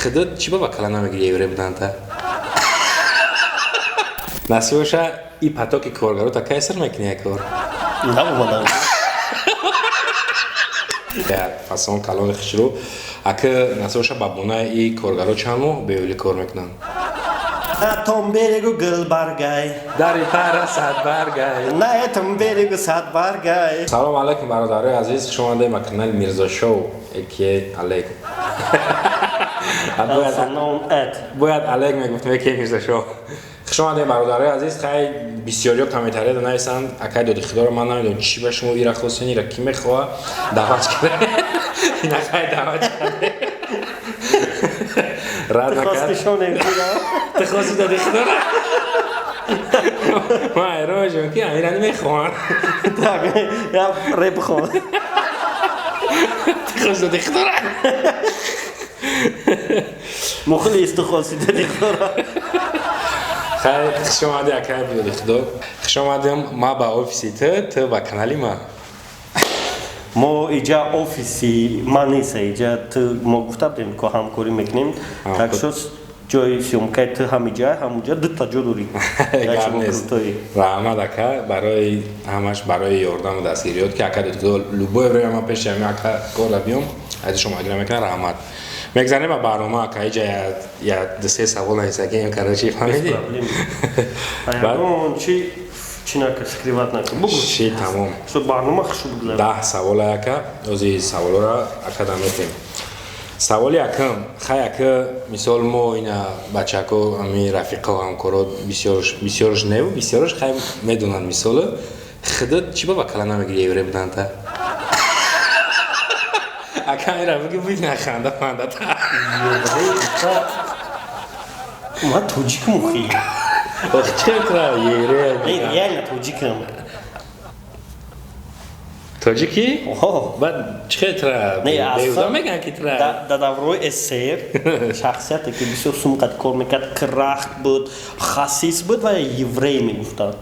خودت چی با کلمه میگی یوره بدن تا نسوشا ای پاتوکی کارگرو تا کی سر میکنی کار نه بودم در فصل کلام خشرو اگه نسوشا بابونه ای کارگرو چامو بیولی کار میکنن تام بریگو گل برگای داری پارا ساعت برگای نه تام بریگو ساعت برگای سلام علیکم برادرای عزیز شما در کانال میرزا شو اکی علیکم باید علیکم میگفتم اکی میرزا شو شما در برادرای عزیز خیلی بسیاری کامنتاری دادن اکای دو خدا من نمیدونم چی به شما ایرا خواستی را کی میخواد دعوت کنه این اکای دعوت کرده رد نکرد تخواستی دادی خدا را ما ایروژم که امیرانی میخوان یا ریپ خوان تخواستی دادی خدا را مخلی استخواستی دادی خدا را خیلی خوش آمدی اکای بیدی خدا خوش آمدیم ما با آفیسی تو با کانالی ما اینجا آفیسی ما نیست اینجا ما گفته بودیم که همکاری میکنیم так что جای سیومکای تو همونجا دو تا جا داری رحمت اکا برای همش برای یاردم و دستگیریات که اکا دو لوبوی برای ما پیش همی اکا کار بیام از شما اگر میکنه رحمت میگذاریم با برنامه اکا اینجا یا دسته سوال نیست که این کار چی فهمیدی؟ چی نکرد سکریوات نکرد بگو چی تمام شد برنامه خوشو بگذارم 10 سوال اکا از سوال را اکا دمیتیم سوالی اکم خیلی اکا مثال ما این بچه اکا امی رفیقه و همکارات بسیارش نیو بسیارش خیلی میدونن مثال خودت چی با کلمه میگی یوره بدن تا اکا این را بگی بید نخنده فنده تا ما توجیک مخی وقت چه کرا یوره یعنی توجیکم تاجیکی؟ اوه بعد چه ترا؟ نه اصلا میگن که ترا در دورای اسیر شخصیتی که بسیار سمقت کار میکرد کرخت بود خصیص بود و یوری میگفتن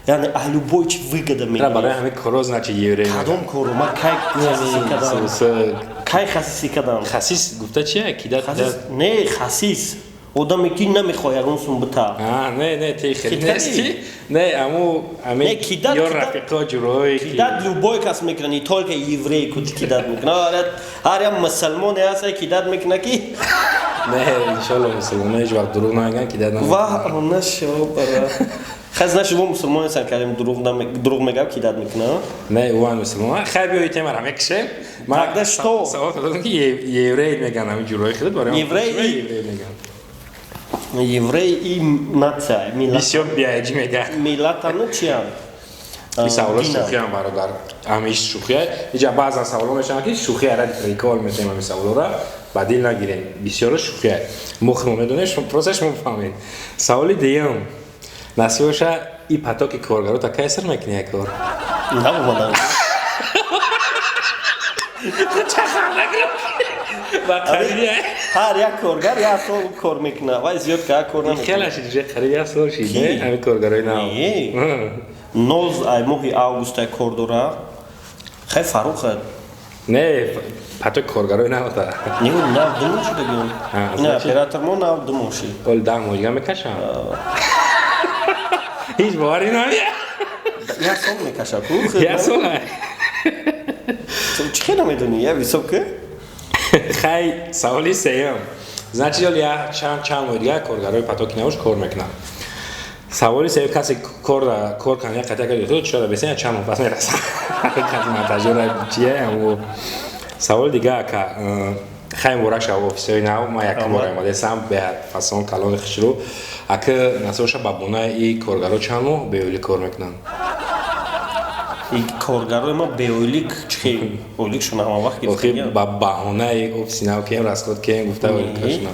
یعنی اهل بوی چی ویگده میگن برای همه کروز نچه یوری کدام کارو من کی خصیصی کدام خصیص گفته چیه؟ نه خصیص آدمی که نمیخواه یکون سون بتا نه تی خیلی نیستی نه امو یا رفیقا جروی کیداد لوبای کس میکنی طور که یوری کود کیداد میکنه هر یا مسلمانی هست کیداد میکنه کی نه انشالله مسلمانه هیچ وقت دروغ نمیگن کیداد نمیکنه واه نشو برا خز نشو با مسلمان هستن کردیم دروغ میگم کیداد میکنه نه اوان مسلمان خیلی بیایی تیم را میکشم تقدش تو سوال دادم که یوری میگن همین جروی خودت برای یوری این ناتسای بسیار بیایجی میگن میلت هم چیان این سوالا شوخی هم برادر همیش شوخیه اینجا بعضا سوالا میشن که شوخی را ریکال میتونیم همین سوالا را بدیل نگیریم بسیار شوخیه مخمو میدونش پروسش مفهمین سوالی دیگه نسیوشا این پاتوکی کارگرو تا کی سر میکنی کار نه بودم هر یک کارگر یا سال کار میکنه وای زیاد که کار نمیکنه خیلی شدیده خیلی یا سال شیده همین کارگرای نه نوز ای ماهی آگوست کار داره خیلی فروخه نه پاتوک کارگرای نه تا نه دموشی بگیم نه اپراتور ما نه دموشی ول دموشی میکشم هیچ باوری نمیاد یا سال میکشه کو یا سال تو چی نمیدونی یا ویسوکه خیلی سوالی سیم значит я чам دیگه کارگرای پاتوک نوش کار میکنن سوالی سیم کسی کار کنه قطعا که تو چرا بسیار چم پس میرسه کسی منتظر چیه و سوال دیگه که خیلی مورد شب آفیسای نو ما یک بار آماده سام به فصل کلام خشرو اگه نسوش بابونه ای کارگرا چامو بیولی کار میکنن این کارگرای ما بیولیک چی اولیک شما هم وقت گفتیم با بهونه آفیسی نو که راسکوت که گفته اولیک کشنا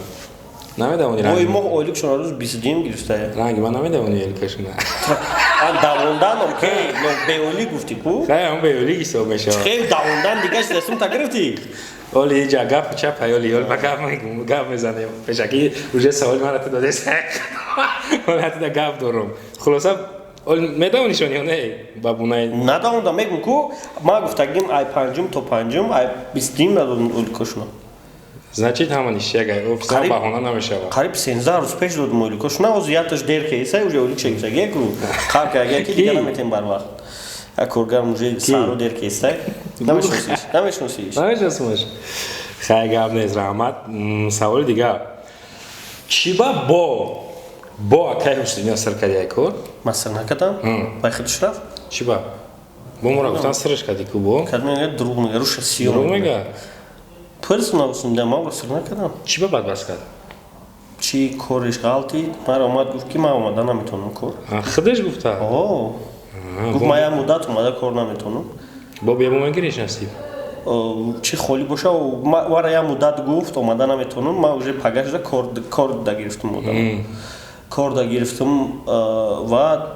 نمیدونی رنگ ما اولیک شما روز 20 گرفته رنگ من نمیدونی اولیک کشنا داوندن اوکی نو بیولیک گفتی کو خیلی هم بیولیک حساب میشه خیلی داوندن دیگه دستم تا گرفتی اولی جا گپ چپ پیالی اول بگم میگم گپ میزنم پیشکی روز سوال من تو داده است ولی حتی گپ دارم خلاصه میدونیشون یا نه بابونای نداوندم میگم کو ما گفتیم ای پنجم تو پنجم ای 20 ندادن اول کشنا Значит, ҳаман ишяга офисар баҳона намешавад. Қариб 13 рӯз пеш додум оилико. Шуна оз яташ дер кеса уже оилик чекса гекру. Қарка ки дига наметем бар вақт. А коргар уже саро дер кеса. Намешносиш. Намешносиш. Хай гап нест раҳмат. Саволи дига. Чиба бо акай Ҳусейни сар кади ай кор? Масар накадам. Бай худш рафт. Чиба? Бо мора гуфтан сирш кади ку бо? Кадмега дурӯғ мега руша сиём. Дурӯғ мега? Пирс навусим да ма сир накадам. Чиба бадбаст кад? Чи кориш ғалти мара омад гуфт ки ма омада наметонам кор. Худаш гуфта? Гуфт ма я муддат омада кор наметонам. Бо бия бо ман гириш насиб. Чи холи боша вара я муддат гуфт омада наметонам ма уже пагашда кор да гирифтам одам. Кор да гирифтам ва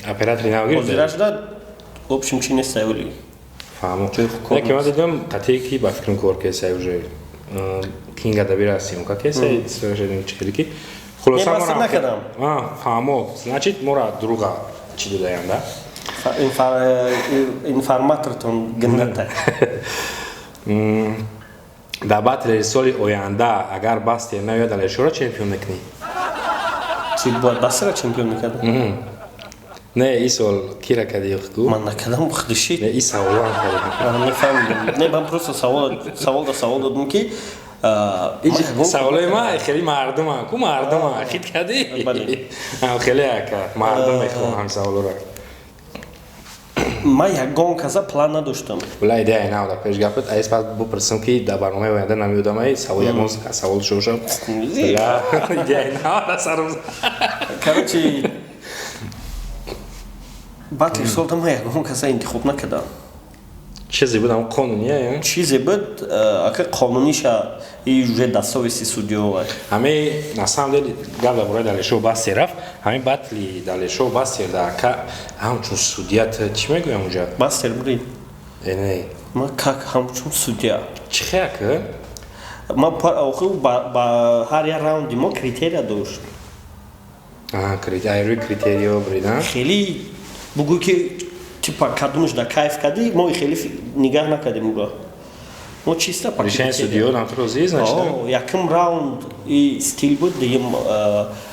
оператори нав гирифта? Ҳозирашда в общем чи нест саёли. Фаҳмо. Яке ман дидам қатъие ки ба фикрам кор кесай уже кингадаби съёмка кесай сӯрашадем чили ки хулоса не басир накардам. Фаҳмо. Значит мора дурӯға чӣ додаям да? Информатортон гинната. Дар батлери соли оянда агар бастер наёяд алешора чемпион мекунӣ? Чи бояд бастера чемпион мекардам? Не ин сол кира кади ёхку? Ман накардам худиши. Не ин саволам кади. Нефаҳмидам. Не ман просто савол додам ки саволои ман хеле мардумам. Ку мардумам. Хит кади? Хеле ака мардум мехоҳам ҳам саволора. Ман ягон каса план надоштам. Була идеяи нав дар пеш гапит. Айс пас бупурсам ки дар барномаи оянда намеёдам ай ягон савол шушам. Була идеяи нав дар сарам. Короче батли солда ман ягон каса интихоб накардам. Чизе буд ам қонуние? Чизе буд ака қонуниша и уже дар совести судиёва. Ҳамаи на самом деле гап дар бораи Далешов Бастер рафт. Ҳамаи батли Далешов Бастер дар ака ҳамчун судият чӣ мегӯям унҷа? Бастер бурид? Не. Ман как ҳамчун судия. Чӣ хеяка? Ман ба ҳар як раунди мо критерия дошт. Критерия критериё бридан? Хеле бугӯ ки типа кадомаш да кайф кади мо хеле нигаҳ накардем ура. Мо чиста па решение судиё намтрози значит? Якум раунд и стил буд, дигим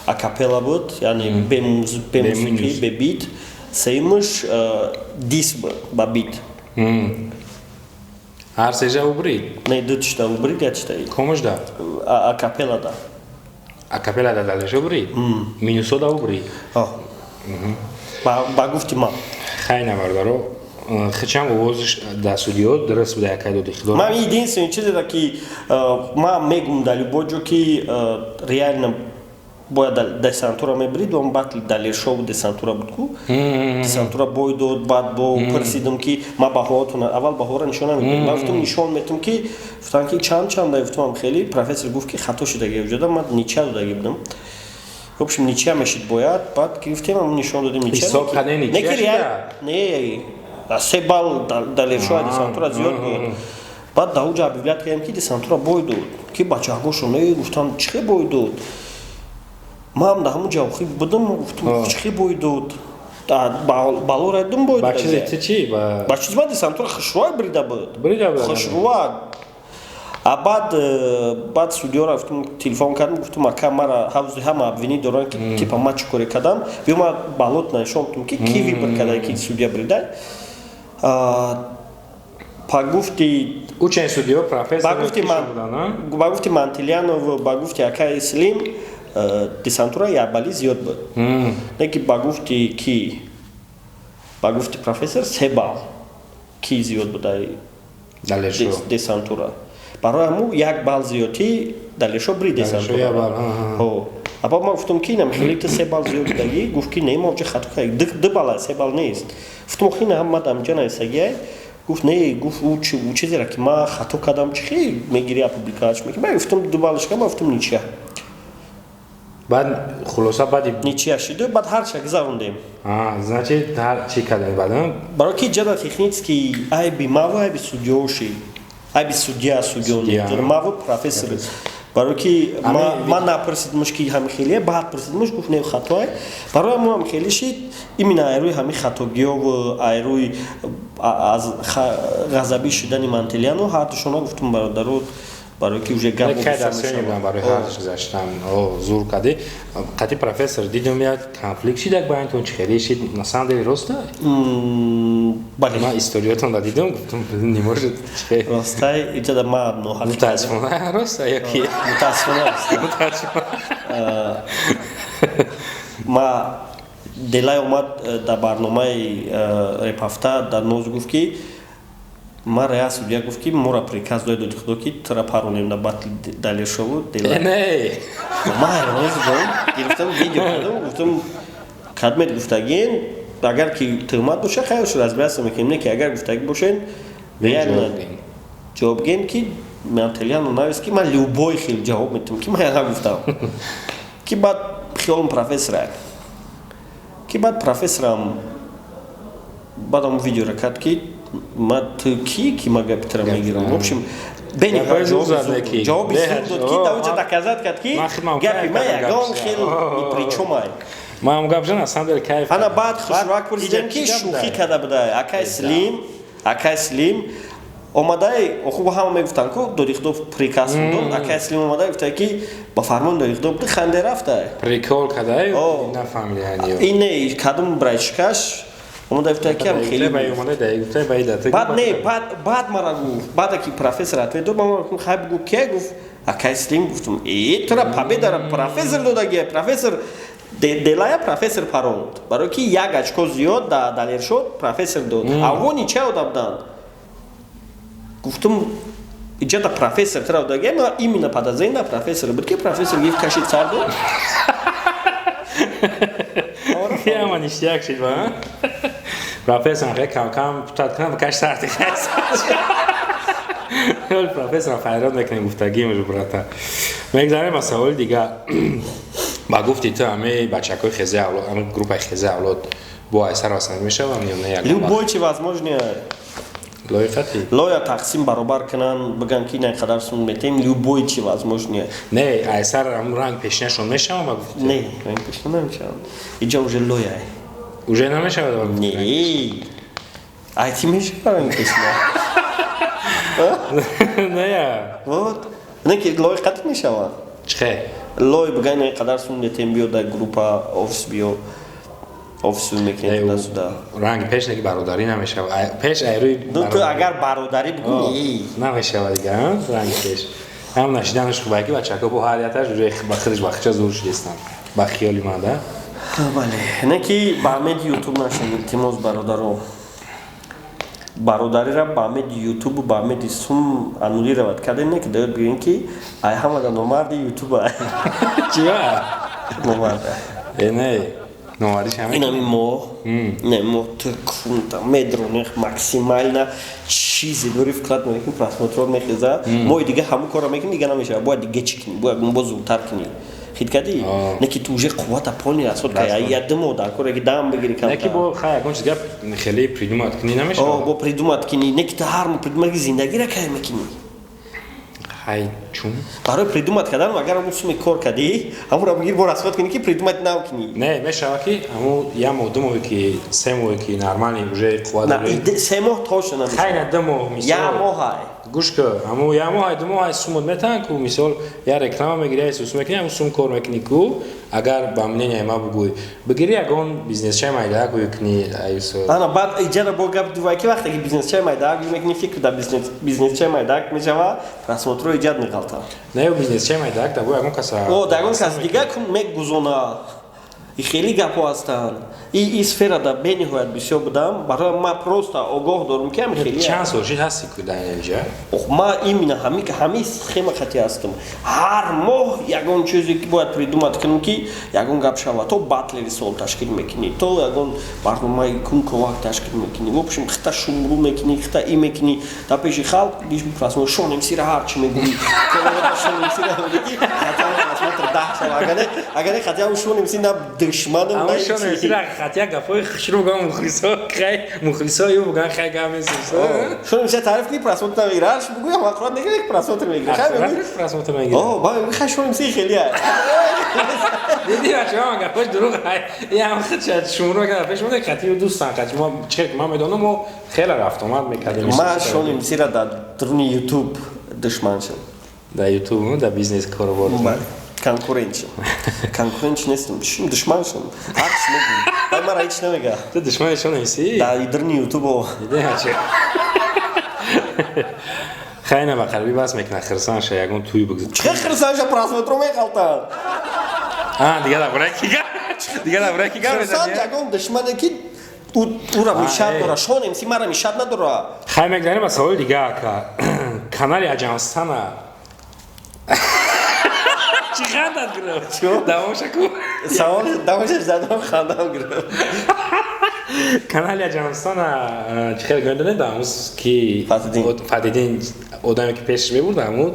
акапела буд, яъне бе музики, бе бит. Сеюмаш дис ба бит. Ҳар сежа убрид? Не, дутишта убрид, ятишта. Комаш да? Акапела да. Акапела да Далешов убрид? Минусо да убрид? Ба гуфти ман. Хай навардаро. Хачам овозиш дар судиё дураст буда якай доди хидор. Ман единствен чизе да ки ман мегум дар любой ҷо ки реально бояд десантура мебрид он батли Далешов десантура буд ку. Десантура бой дод баъд бо пурсидам ки ман баҳоатон аввал баҳора нишон намедодам. Ман гуфтам нишон медам ки гуфтам ки чанд да гуфтам хеле профессор гуфт ки хато шудаги вуҷуда ман нича додаги будам. В общем нича мешид бояд баъд гирифтем ам нишон додем нича. Ҳисоб кардем нича? Не 3 балл Далешов десантура зиёд буд. Баъд дар уҷа объявлят кардем ки десантура бой дод. Ки бачаҳгошон не гуфтам чихе бой дод. Ман дар ҳамун ҷавхи будам гуфтам чихе бой дод. Балора дум бой дод. Ба чизе чӣ? Ба чиз ба десантура хушрӯй брида буд. Брида буд. Хушрӯй. А баъд судиё рафтам телефон кардам гуфтам ака мара ҳавзи ҳама обвинӣ доранд ки типа ман чӣ коре кардам. Биёма балот нишон додам ки ки вибр карда ки судия брида. Па гуфти учен судиё профессор ба гуфти Мантилянов ба гуфти ака Ислим десантура ябали зиёд буд. Не ки ба гуфти ки ба гуфти профессор 3 балл ки зиёд буд Далешов десантура. Барои ҳамун 1 балл зиёдӣ Далешов бри десантура. Або ман гуфтам ки хеле 3 балл зиёд будаги гуфт ки не мо ҷа хато кардем 2 балл 3 балл нест. Гуфтам хина ҳам ман амҷа наисагия. Гуфт не гуфт у чизеро ки ман хато кардам чихи мегири апубликач мекунӣ. Ман гуфтам 2 баллшка ман гуфтам ничия. Баъд хулоса баъди ничия шиду баъд ҳарча гузарондем. Значит чӣ кардем баъдам? Барои ки ҷада технически айби маво айби судиё ши. Айби судия не. Маво профессор. Барои ки ман напурсидмаш ки ҳами хеле баъд пурсидмаш гуфт не хатое. Барои мо ҳам хеле шид именно айрӯи ҳами хатогиёву айрӯи аз ғазабӣ шудани Мантилянов ҳар душона гуфтам бародаро برای که уже гап که دستیانی بودم برای حرفش گذاشتم زور کردی قطعی پروفسور دیدم میاد کنفلیکت شید با این تو چخیری شید نسان دیگه راسته بله من استوریاتون را دیدم گفتم نیمور شد چه راسته اینجا در ما نوحل متاسفانه راسته یکی متاسفانه ما دلای اومد در برنامه رپافتا در نوز گفت که ما رئیس судья گفت که ما را приказ داد خدا که ترا پارونیم на батл دلیل شو دلای نه ما روز بود گرفتم ویدیو کردم گفتم خدمت گفتگین اگر که تهمت باشه خیلی شد از بحث میکنیم که اگر گفتگی باشین جواب گین که من تلیان نویس که من любой خیلی جواب میتونم که من یه گفتم که بعد خیالم پروفسور که بعد پروفسورم بعدم ویدیو را کرد که ما تو کی ما گپتر میگیرم в общем بین جواب زود داد که تا اونجا دکازات کرد که گپی ما یگان خیلی پریچومای ما هم گپ جان اصلا در کیف انا بعد خشواک پرسیدم که شوخی کرده بوده اکای سلیم اومده خوب هم میگفتن که دوریخدو پریکاس بودن اکای سلیم اومده گفته که با فرمان دوریخدو بود خنده رفته پریکول کرده نفهمیدی اینه کدوم برایشکش اومده گفته که خیلی بعد نه بعد مرا گفت بعد که پروفسور اتوی دو ما خب گفت که گفت اکای سلیم گفتم ای تو را پابه داره پروفسور دادگی پروفسور دلای پروفسور پاروند برای که یک اچکو زیاد دلیر شد پروفسور داد اوانی چه دادن گفتم اینجا دا پروفسور ترا دادگی ما ایمینا подозрение پروفسور بود که پروفسور گفت کشید سر داد یا من اشتیاق شد با پروفسور خیلی کم پتاد کنم کش سرتی خیست پروفسور فیراد میکنیم گفتگی مجبور براتا میگذاریم از سوال دیگه با گفتی تو همه بچه‌های خزه اولاد همه گروه خزه اولاد با اثر آسان میشه و میونه یک любой چی возможно لایقتی لویا تقسیم برابر کنن بگن که نه قدر سون میتیم любой چی возможно نه اثر هم رنگ پیشنشون میشه ما گفتی نه رنگ پیشنه نمیشه اینجا уже لویا уже نمیشه نه ایتی میشه رنگ پیشنه نه вот نه که لویا قطع میشه چه لوی بگن قدر سون میتیم بیو در گروپ آفیس بیو آفیس میکنیم دست دا رنگ پیش نگی برادری نمیشه پیش ایروی تو اگر برادری بگویی نمیشه دیگه رنگ پیش هم نشیدنش خوبه که بچه که با حالیتش روی بخیرش بخیرش زور شدیستن با خیالی مانده بله نه که با همه یوتیوب نشنید تیموز برادری را با همه یوتیوب و با همه سوم انولی روید کرده نه که داید بگوین که ای همه دا نومرد یوتیوب های چیه؟ نومرد نه نومردیش همه؟ این همی نه مو ترکونتا مدرونه مکسیمال چیزی دوری فکرات میکنیم پراسموترول میخیزه ما دیگه همون کار میکنیم دیگه نمیشه باید دیگه چی کنیم باید زودتر کنیم خیلی کردی؟ نه که توجه قوت پانی رسول که یادم و دکور اگه دام بگیری کم نه که با خیلی اگه چیزی خیلی پریدومات کنی نمیشه؟ با پریدومات کنی نه که تا هر مو پریدومات زندگی را که میکنی خیلی چون؟ برای پریدومات کردن و اگر همون سومی کار کردی همون را بگیر با رسول کنی که پریدومات نو کنی نه میشه که همون یه ماه دو ماه که سه ماه که نرمالی بوده قوت نه سه ماه تاش نمیشه خیلی دو ماه مثال یه ماه های گوش که همون یه ماه دو ماه سومت میتن که مثال یه رکلام میگیری سوم میکنی همون سوم کار میکنی که اگر با منی ما بگوی بگیری اگون بیزنس چه میده کوی کنی ایسو انا بعد ایجاد با گپ دوای که وقتی که بیزنس چه میده میکنی فکر در بیزنس چه میده میشه پراسموترو ایجاد میکنه نه بیزنس چه میده تا بو اگون کسا او داگون کس دیگه کم میگذونه خیلی گپ هستن این اسفера دا بینی هویت بسیار بودم برای ما پروستا آگاه دارم که هم خیلی چند سال شد هستی که در اینجا ما ایمینا همی که همی سخیمه خطی هستم هر ماه یگون چیزی که باید پریدومات کنم که یگون گپ شود تو باتلی سال تشکیل میکنی تو یگون برنامه کن کوک تشکیل میکنی و بشم خطا شمرو میکنی خطا ای میکنی تا پیش خالق دیش میپرسم شونم سیره هر چی میگویی شونم سیره میگی اگر خطا شونم سیره دشمنم نه شونم سیره خطا گفای خشرو گام مخلصا یو بگن خیلی گام میسوسه شونم میشه تعریف کنی پراسموتر میگیرش بگویم اقرار نگیره که پراسموتر میگیره پراسموتر میگیره با میخوای شونم سی خیلی های دیدی بچه ها من گفاش دروغ های یه هم خد شمرو که پیش بوده خطی و دوستان خطی ما چه ما میدونم و خیلی رفت اومد میکردیم ما شونم سی را در درون یوتیوب دشمن شد در یوتیوب در بیزنس کار بود. کنکورنچ نیستم. شیم دشمنشم. عکس میگم. ولی مرا هیچ نمیگه. تو دشمنشون نیستی؟ در ایدرنی یوتیوب. دیده هچه. خیلی نه بقیلی باز میکنه خرسانش یکون توی بگذار. چه خرسانش پراسمترو میخالتن؟ دیگه دبره کیگه؟ دیگه دبره کیگه؟ خرسان یکون دشمنه کی او را میشد داره شون امسی مرا میشد نداره. خیلی میگذاریم با سوال دیگه که کانال اجانستان چی خندت گرفت؟ دوامش کو؟ سوال دوامش زدم خندم گرفت. کانال اجانستان چی خیلی گنده داموس کی فادیدین آدمی که پیش میبرد همون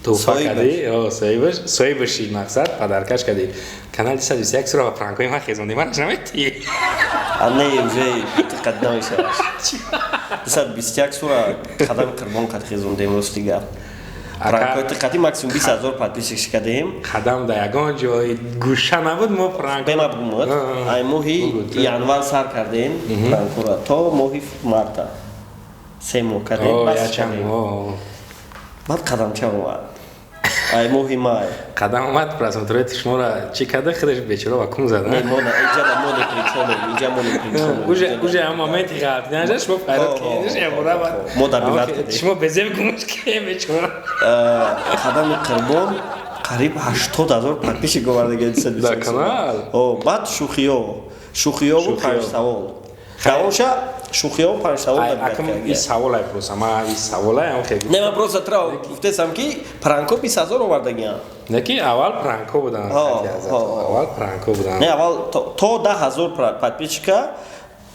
توفیق کردی سویبشی مقصد پدرکش کردی کانال 221 رو فرانکوی ما خیزوندی مرش نمیتی؟ نه یوزی تقدمش هست 221 رو خدام کربون کد خیزوندیم روستیگه فرانکوی تقدیم مکسیموم 20,000 پادپیسش کردیم خدام در یگان جای گوشه نبود ما فرانکوی به ما بگمود ای موهی یانوار سر کردیم فرانکو را تا موهی مارتا 3 ماه کردیم بس کردیم بعد قدم چه اومد ای موهی مای قدم اومد پراسمتروی شما را چی کرده خودش بیچاره و کم زده نه مونا اینجا مونی اوجه هم مومنتی غلط نشه شما پیدا کنیدش امورا بعد مودا بیلات کردیم شما بزیم گمش که بیچاره قدم قربان قریب 80,000 پادپیش گوردگی در کانال بعد شوخیو بود 5 سوال دوامشا شوخیو 5 سوال اکم این سوال های پروسا ما این سوال های هم خیلی نه من پروسا ترا گفتم که پرانکو 20,000 آوردگی نه که اول پرانکو بودن اول پرانکو بودن نه اول تو 10,000 پادپیش که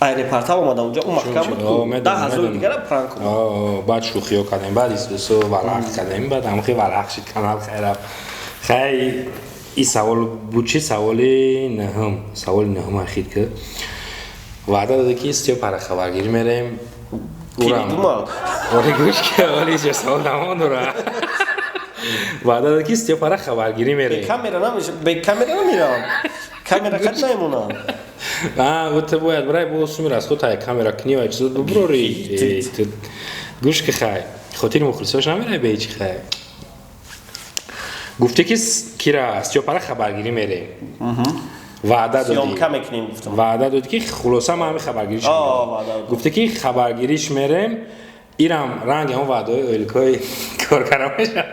ایرپارتا اومدن اونجا اون محکم بود 10,000 دیگه پرانکو بعد شوخیو کردیم بعد ایستو ولق کردیم بعد هم خیلی ولق شد کانال خیلی این سوال بود چی سوال نهم اخیر که وعده داده که استیو پر خبرگیری میریم اولی گوش که اولی جا سوال نمان داره وعده داده که استیو پر خبرگیری میریم به کامera نمیرم کامera کد نمیمونم تو باید برای بوسو میره از خود های کامera کنی و اجزاد ببروری گوش که خیلی خاطر مخلصاش نمیره به هیچ خیلی گفته که کیرا استیو پر خبرگیری میریم وعده دادی که خلاصه ما همه خبرگیریش میریم گفته که خبرگیریش میریم ایرم رنگ همون وعده های اویلکای کارگرام میشه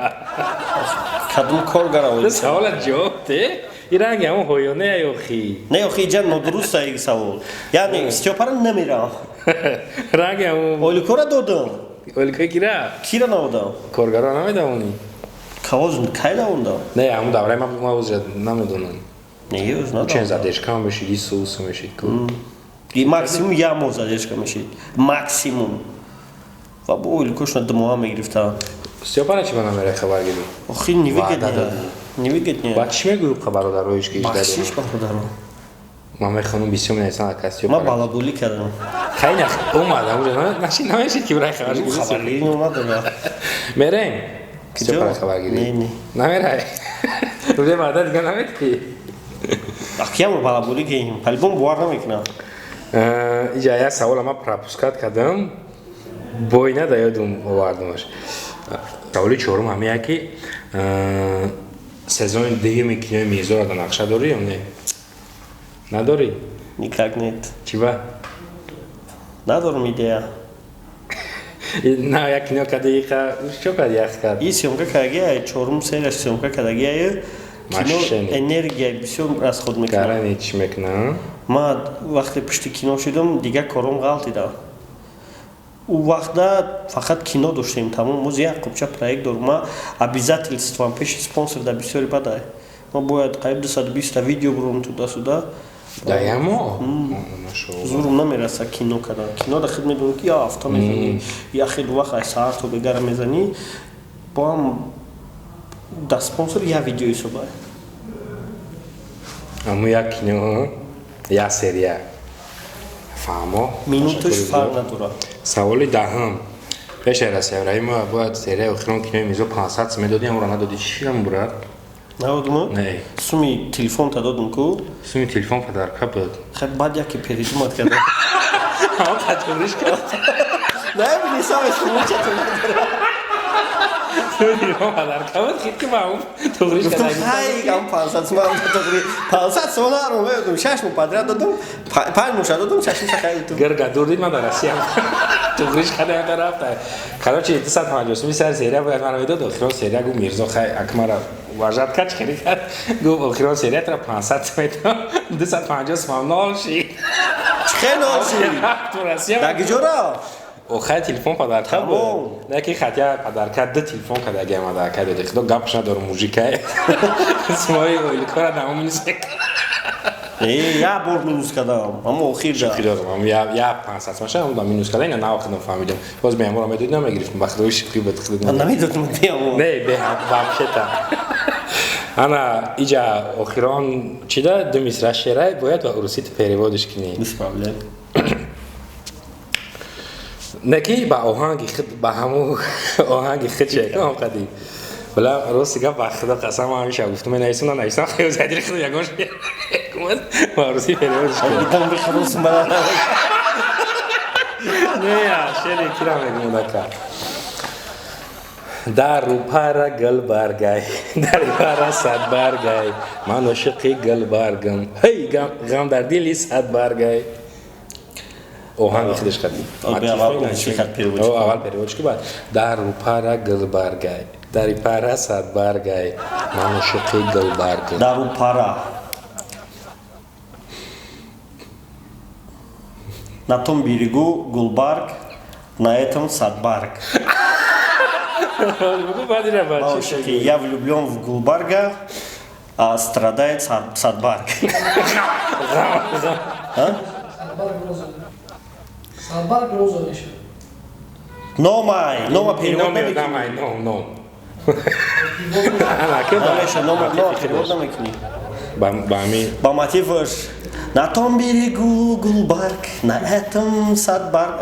کدوم کارگرام سوالت جواب ده این رنگ همون هویانه یا خی نه خی جان ندرست های سوال یعنی استیوپر نمیرم رنگ همون اویلکا را دادم اویلکای کیرا نودم کارگرام نمیده اونی کواز کی داوندم نه همون دوره ما وزرد نمیدونم نیوز نه چند زدش کم بشید سوس میشید این ماکسیموم یا مو زدش کم میشید ماکسیموم و با اویلکوش ندموها میگرفتن استیوپر چی بنا میره خبرگیری آخی نیویگت نه بعد چی میگو خبرو در رویش که بخشیش برادرم من خانم بیسیوم نیستن کسیو ما بالابولی کردم خیلی اومدم اونجا نشین نمیشید که برای خبرگیری اومدم میریم استیوپر خبرگیری نمیره روزه بعد دیگه نمیتی اخیام بالابولی که پلبون بوار نمیکنم اینجا یه سوال ما پراپوسکات کردم بوینه دا یادم آوردمش سوالی چهارم همیه که سزون دیگه کینوی میزور دا نقشه داری یا نه؟ نداری؟ نیکلک نیت چی با؟ ندارم ایده نه یک کینو کده چو کده یک کد؟ این سیومکه کدگیه چهارم سیرش سیومکه کدگیه کینو انرژی بسیار از خود میکنه کارن هیچ میکنه ما وقتی پشت کینو شدم دیگه کارم غلطی دارم او وقتا فقط کینو داشتیم تمام موز یک قبچه پروژه دارم ما обязательством پیش اسپانسر در بسیاری بده ما باید قریب 220 تا ویدیو برم تو دسودا دایمو زورم نمیرسه کینو کردن کینو در خدمت دارم که یا هفته میزنی یا خیلی وقت ساعت تو بگره میزنی با هم در اسپانسر یا ویدیوی صبح امو یک کینو یا سریه فهمو مینوتش فرق نداره سوالی دهم پیش رسیه ما باید سریه اخیران کینوی میزو 500 سمی دادیم اما را ندادی چی هم برد؟ نبودم؟ نه سومی تلفن تا دادم کو؟ سومی تلفن پدرکه بود خیلی بعد یکی پریدومت کرده ها پتونش کرد نه بینیسم اسمون چطور نداره Պադարկավը խիտ կմաղում, թողրիշ Գուտում կդագի հայ կամ փանսած ման դոկրի փանսած սոնարում է դու շաշմու պատրատում փան մուշադում շաշմու սակայում Գրգա դուրդին մադարասիամ թողրիշ կդագարավտա Короче, ты сам понимаешь, мы сейчас серия будет на видео, хрон серия гу мирзо хай акмара важат кач херика гу хрон серия тра 500 метр 250 мамнолши Չխենոշի Դագիջորա Охай телефон подарка был. Некий хотя подарка да телефон когда я подарка да кто гапша дор мужика. Смой или кора да умнисек. Я бор минус кадам, амо охирда. Хирдам, я пансат машам да минус кадайна на охидам фамилиям. Боз мем ворам медидам мегрифтим бахроиш хибет хидам. Намидотум диамо. Не, бе вообще-то. Она иджа охирон чида думис рашерай бояд ва урусит переводиш кини. Без проблем. Некий ба оҳанги хид ба ҳаму оҳанги хид шекам қади бала росига ба худа қасам ҳамиша гуфтум нависам нависам хел задир худа ягон кумад ва роси перевод Там бихрусм бала. не я шери кирам мегум дака дар пара гал баргай дар пара сад баргай ман ошиқи гал баргам ҳей гам дар дили сад баргай оҳанги хидаш қади аввал переводчики бад дар пара гал баргай дар пара сад баргай ман ошиқи гал баргам Дару пара. На том берегу Гулбарг, на этом Садбарг. Бабушки, я влюблен в Гулбарга, а страдает Садбарг. Садбарг розовый еще. Нома перевод на мекни. но Нома перевод на мекни. бами Бамативыш. На том берегу Гулбарг, на этом Садбарг.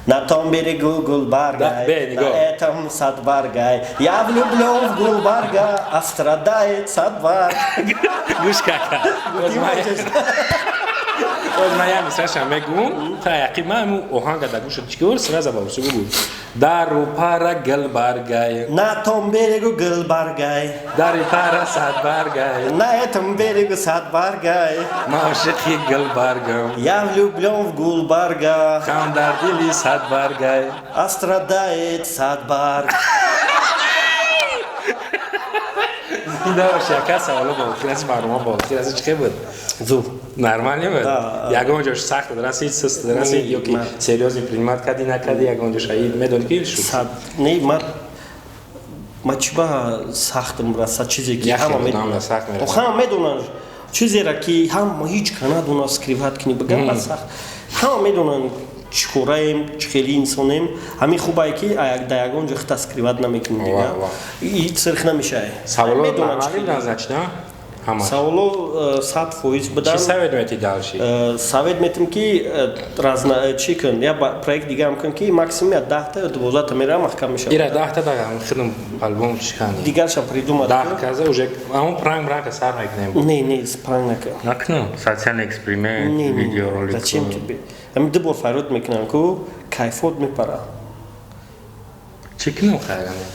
На том берегу Гулбарга, на этом Садбаргай. Я влюблен в Гулбарга, а страдает Садбарг. гушкака Оз Майами саша мегум та яқи маму оҳанга да гӯша чикор сразу ба урсу гугу дару пара гал баргай На том берегу Гулбаргай, дари пара сад баргай на этом берегу Садбаргай. маошиқи гал баргам Я влюблен в Гулбарга, хам дар дили сад баргай а страдает Садбарг. даваш яка саволо бо класс барома бо класс чиқе буд Зуб. нормально буд Да. ягон ҷош сахт раси суст раси ёки сериозни принимат кади накади ягон ҷош аи медони ки шу Сад. Не, ма чиба сахтам раса чизе ки Яхе ҳама будам медонад. сахт мерасад. Ҳама медонад. Чизера ки ҳама ҳеҷ канадонад скриват кини бигам ба сахт. Ҳама медонанд чӣ кораем, чӣ хели инсонем. Ҳамин хубае ки да ягон ҷо хита скриват намекунем дига. Ҳеҷ сирх намешае. саволо Медонад чӣ нормали хели. назначна ҳама Саволо 100% чи будам. совет мети далши Совет метим ки разна чӣ кун. Я проект дигам кун ки максимум 10 та ё 12 та мерам маҳкам мешавад. ира 10 та дагам хидм альбом чикани Дигаршам придумад. 10 каза уже амон пранк бранка сар мекунем Не, спранг накард. накну социальный эксперимент видеоролик Зачем тебе? Ами дубор фарод мекунам ку кайфот мепара. чикну хайране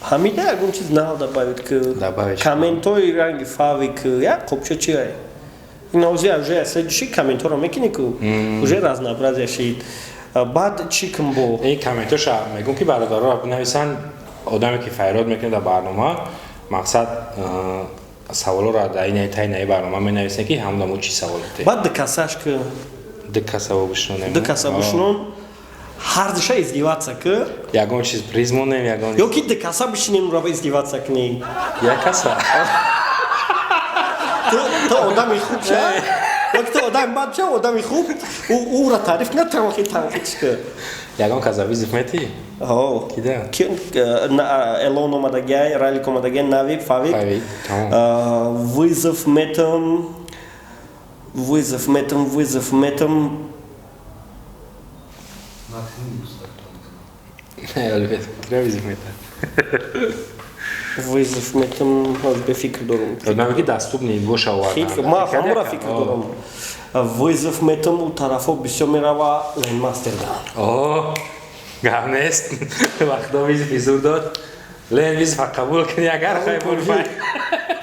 Ҳамида ягон чиз нав добавит ки Добавить. комментои ранги фави ки як қопча чи ай. Ина уже следующий комментора мекини ку уже разнообразие шид. Баъд чи кун бо ин комментоша мегум ки бародаро бинависан одаме ки файрод мекунад дар барнома мақсад саволоро дар ин тайнаи барнома менависем ки ҳамдамо чӣ саволоте баъд дикасаш ки дикасаво бишнонем дикаса бишнон ҳардиша издеваться ки ягон чиз призмонем ягон ё ки дикаса бишинем раба издеваться кини. якаса То одами хуб ша. Як то одами бад ша, одами хуб. Ура тариф на тамахи танқидш ки. ягон каза визиф мети О. кида Ки элон омадагай, ралик омадагай, навик, фавик. фавик тамом Вызов метам. албет кида визиф мета Вызов метам, аз бе фикр дорум. одаме ки даступни гоша Фикр, ма ҳамора фикр дорум. Вызов метам у тарафо бисёр мерава Лейнмастердан. گامنست وقتا ویز فیزور داد لین ویز فقط قبول کنی اگر خواهی بول فای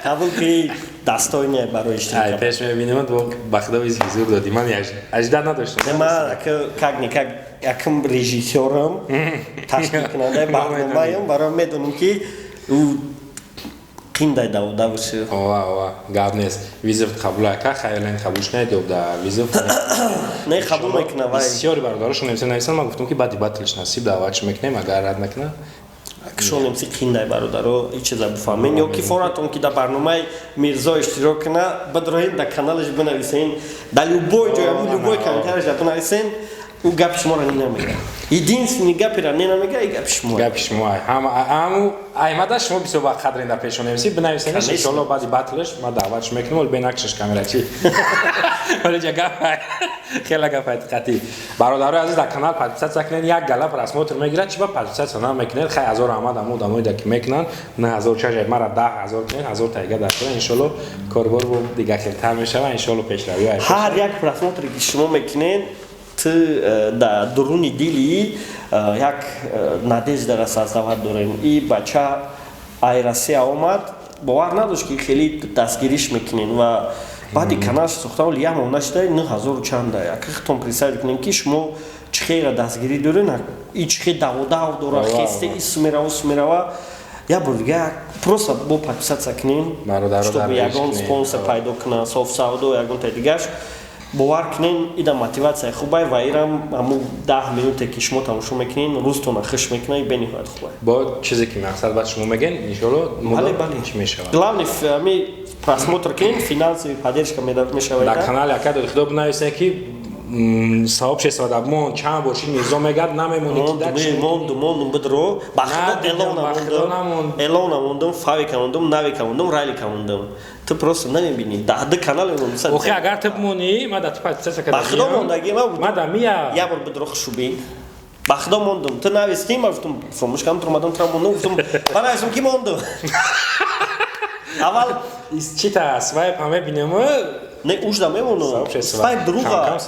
قبول کنی دستاییه برای اشتراک. ای پیش میبینیم تو وقتا ویز فیزور دادی من اجداد نداشتم. من که یکم رژیسورم تشکیل کننده برنامه‌ام برای میدونم که او قینده داده باشه. اوه گامنست ویز قبول اکا خیلی قبولش ندید و ویز نه قبول میکنه وای. بسیاری برادرشون نمی‌نویسن من گفتم که بعدی بعدش نصیب دعوتش میکنیم اگر رد نکنه کشون امسی قینده برادرو این چیزا بفهمین یا که فوراتون که در برنامه میرزا اشتراک کنه بدرهین در کانالش بنویسین در لوبوی جای لوبوی کانالش بنویسین او گپ شما را نمیگه ایدین سنی گپی را نمیگه ای گپ شما گپ شما همو ایماده شما بیسو با قدر در پیشون نمیسی بنویسینش ان شاء الله بعدی بعدش ما دعوتش میکنیم ولی بنکشش کاملا چی ولی جا گپ خیلی گپ قطعی برادرای عزیز در کانال پادکست کنین یک گلپ رسمات میگیرن چی با پادکست نه میکنن خیلی هزار احمد عمود که میکنن نه هزار چه مرا 10000 کنین 1000 تایگه در کنین ان شاء الله کاربار و دیگه خیلی تر میشه و ان شاء الله پیشروی هر یک رسمات که شما میکنین در درونی دیلی یک نادیج در اساس دعوت داریم این بچه ایرسی آمد باور نداشت که خیلی دستگیریش میکنین و بعدی کانالش ساختم ولی هم نشده 9000 چنده یک خیلی پریسایل کنین که شما چه خیلی دستگیری دارین این چه خیلی داو داره خسته اسمیره و یا برگه پروسا با پاکستان سکنین شتوب یکون سپانسر پیدا کنه صاف سعودو یکون تا دیگرش باور کنین ایده موتیواسیون خوبه و ایرم همون 10 minute که شما تماشا میکنین روزتون خوش میکنه به نهایت خوبه با چیزی که مقصد بعد شما میگن ان شاء الله بله چی میشه главный ми просмотр کنین финансовый поддержка میشه در کانال اکاد خدا بنویسه که сообщество дабмон чанд боши мирзо мегад намемонед мондум бидро бахтон элона мондум фавика мондум навика мондум райлика мондум ты просто намебини да канал мондум охи агар ты бмони ма да патсаса када бахтон мондаги ма да мия я бор бидро хушуби бахтон мондум ты навести ма гуфтум фромушкам турмадам трамондум гуфтум мана айсум ки мондум аввал чита свайп ҳаме бинем не уж да мемону свайп друга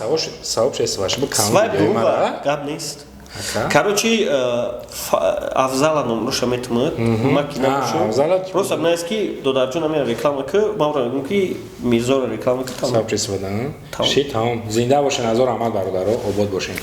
сообщество чтобы свайп друга гап нест короче афзала номруша метмуд макина просто нески додарҷона мера реклама ки мавра мегӯм ки мирзоро реклама ки сообщество да ши тамом зинда бошен ҳазор аҳмад бародаро обод бошен